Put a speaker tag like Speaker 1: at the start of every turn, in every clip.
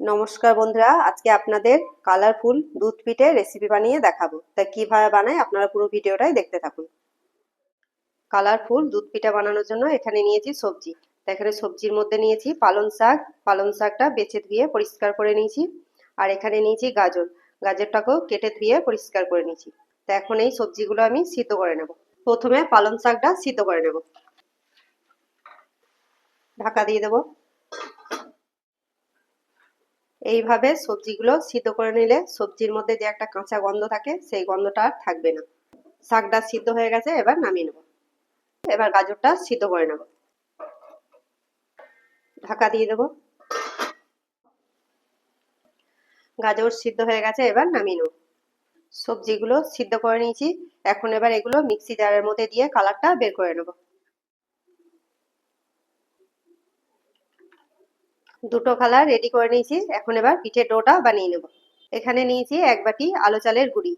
Speaker 1: নমস্কার বন্ধুরা, আজকে আপনাদের কালারফুল দুধ পিঠে রেসিপি বানিয়ে দেখাবো। তা কিভাবে বানাই আপনারা পুরো ভিডিওটাই দেখতে থাকুন। কালারফুল দুধ পিঠা বানানোর জন্য এখানে নিয়েছি সবজি। তা এখানে সবজির মধ্যে নিয়েছি পালং শাক। পালং শাকটা বেছে ধুয়ে পরিষ্কার করে নিয়েছি। আর এখানে নিয়েছি গাজর। গাজরটাকেও কেটে ধুয়ে পরিষ্কার করে নিয়েছি। তা এখন এই সবজিগুলো আমি সিদ্ধ করে নেব। প্রথমে পালং শাকটা সিদ্ধ করে নেব। ঢাকা দিয়ে দেবো। এইভাবে সবজিগুলো সিদ্ধ করে নিলে সবজির মধ্যে যে একটা কাঁচা গন্ধ থাকে সেই গন্ধটা আর থাকবে না। শাকটা সিদ্ধ হয়ে গেছে, এবার নামিয়ে নেব। এবার গাজরটা সিদ্ধ করে নেব। ঢাকা দিয়ে দেব। গাজর সিদ্ধ হয়ে গেছে, এবার নামিয়ে নেব। সবজিগুলো সিদ্ধ করে নিয়েছি। এখন এবার এগুলো মিক্সি জারের মধ্যে দিয়ে কালারটা বের করে নেব। দুটো কালার রেডি করে নিয়েছি। এখন এবার পিঠের ডোটা বানিয়ে নেব। এখানে নিয়েছি এক বাটি আলো চালের গুঁড়ি।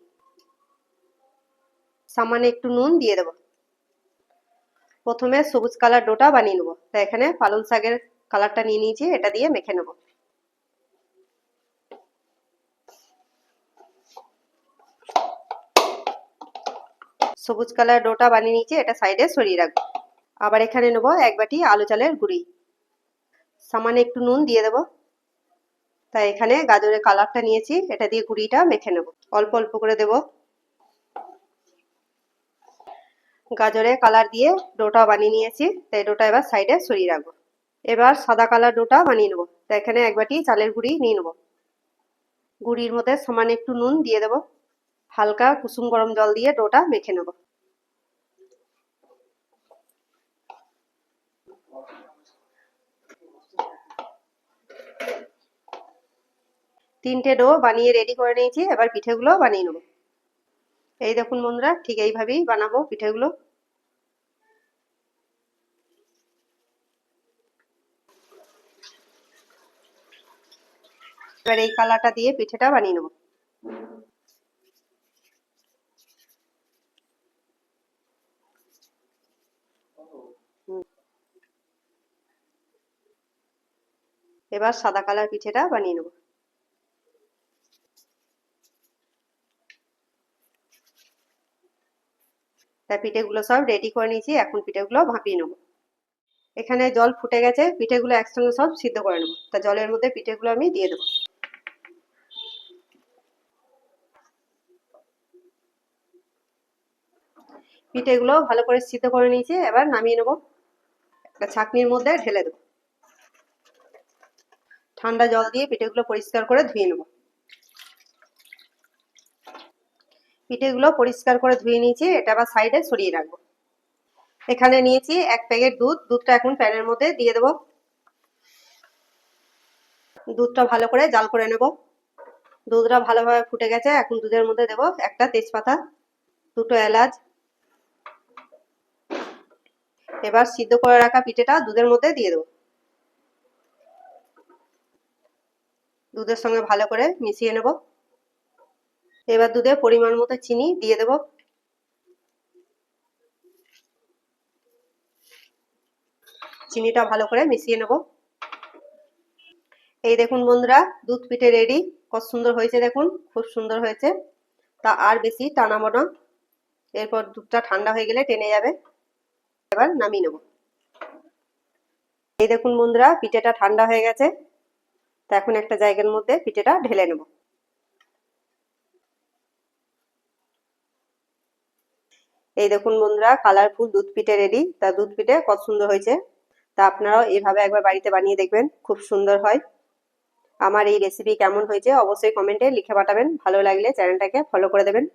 Speaker 1: সামান্য একটু নুন দিয়ে দেব। প্রথমে সবুজ কালার ডোটা বানিয়ে নেব। তাই এখানে পালং শাকের কালারটা নিয়ে নিয়েছি, এটা দিয়ে মেখে নেব। সবুজ কালার ডোটা বানিয়ে নিয়েছি, এটা সাইডে সরিয়ে রাখবো। আবার এখানে নেব এক বাটি আলো চালের গুঁড়ি। সামান্য একটু নুন দিয়ে দেব। তাই এখানে গাজরের কালারটা নিয়েছি, এটা দিয়ে গুঁড়িটা মেখে নেব। অল্প অল্প করে দেব। গাজরের কালার দিয়ে ডোটা বানিয়ে নিয়েছি, তাই ডোটা এবার সাইডে সরিয়ে রাখবো। এবার সাদা কালার ডোটা বানিয়ে নেবো। তাই এখানে এক বাটি চালের গুঁড়ি নিয়ে নেব। গুঁড়ির মধ্যে সামান্য একটু নুন দিয়ে দেব। হালকা কুসুম গরম জল দিয়ে ডোটা মেখে নেব। তিনটে ডো বানিয়ে রেডি করে নিয়েছি, এবার পিঠেগুলো বানিয়ে নেব। এই দেখুন বন্ধুরা, ঠিক এইভাবেই বানাবো পিঠেগুলো। এবার এই কালারটা দিয়ে পিঠেটা বানিয়ে নেব। এবার সাদা কালার পিঠেটা বানিয়ে নেব। তাই পিঠেগুলো সব রেডি করে নিয়েছি, এখন পিঠেগুলো ভাপিয়ে নেব। এখানে জল ফুটে গেছে, পিঠেগুলো একসঙ্গে সব সিদ্ধ করে নেব। তা জলের মধ্যে পিঠেগুলো আমি দিয়ে দেবো। পিঠেগুলো ভালো করে সিদ্ধ করে নিয়েছি, এবার নামিয়ে নেব। একটা ছাঁকনির মধ্যে ঢেলে দেবো। ঠান্ডা জল দিয়ে পিঠেগুলো পরিষ্কার করে ধুয়ে নেব। পিঠেগুলো পরিষ্কার করে ধুয়ে নিয়েছি, এটা আবার সাইডে সরিয়ে রাখবো। এখানে নিয়েছি এক প্যাকেট দুধ। দুধটা এখন প্যানের মধ্যে দিয়ে দেবো। দুধটা ভালো করে জাল করে নেব। দুধটা ভালোভাবে ফুটে গেছে, এখন দুধের মধ্যে দেবো একটা তেজপাতা, দুটো এলাচ। এবার সিদ্ধ করে রাখা পিঠেটা দুধের মধ্যে দিয়ে দেবো। দুধের সঙ্গে ভালো করে মিশিয়ে নেব। এবার দুধে পরিমাণ মতো চিনি দিয়ে দেব। চিনিটা ভালো করে মিশিয়ে নেব। এই দেখুন বন্ধুরা, দুধ পিঠে রেডি। কত সুন্দর হয়েছে দেখুন, খুব সুন্দর হয়েছে। তা আর বেশি টানাবো না, এরপর দুধটা ঠান্ডা হয়ে গেলে টেনে যাবে। এবার নামিয়ে নেব। এই দেখুন বন্ধুরা, পিঠেটা ঠান্ডা হয়ে গেছে। তা এখন একটা জায়গার মধ্যে পিঠেটা ঢেলে নেব। এই দেখুন বন্ধুরা, কালারফুল দুধ পিঠে রেডি। তা দুধ পিঠে কত সুন্দর হয়েছে। তা আপনারাও এইভাবে একবার বাড়িতে বানিয়ে দেখবেন, খুব সুন্দর হয়। আমার এই রেসিপি কেমন হয়েছে অবশ্যই কমেন্টে লিখে পাঠাবেন। ভালো লাগলে চ্যানেলটাকে ফলো করে দেবেন।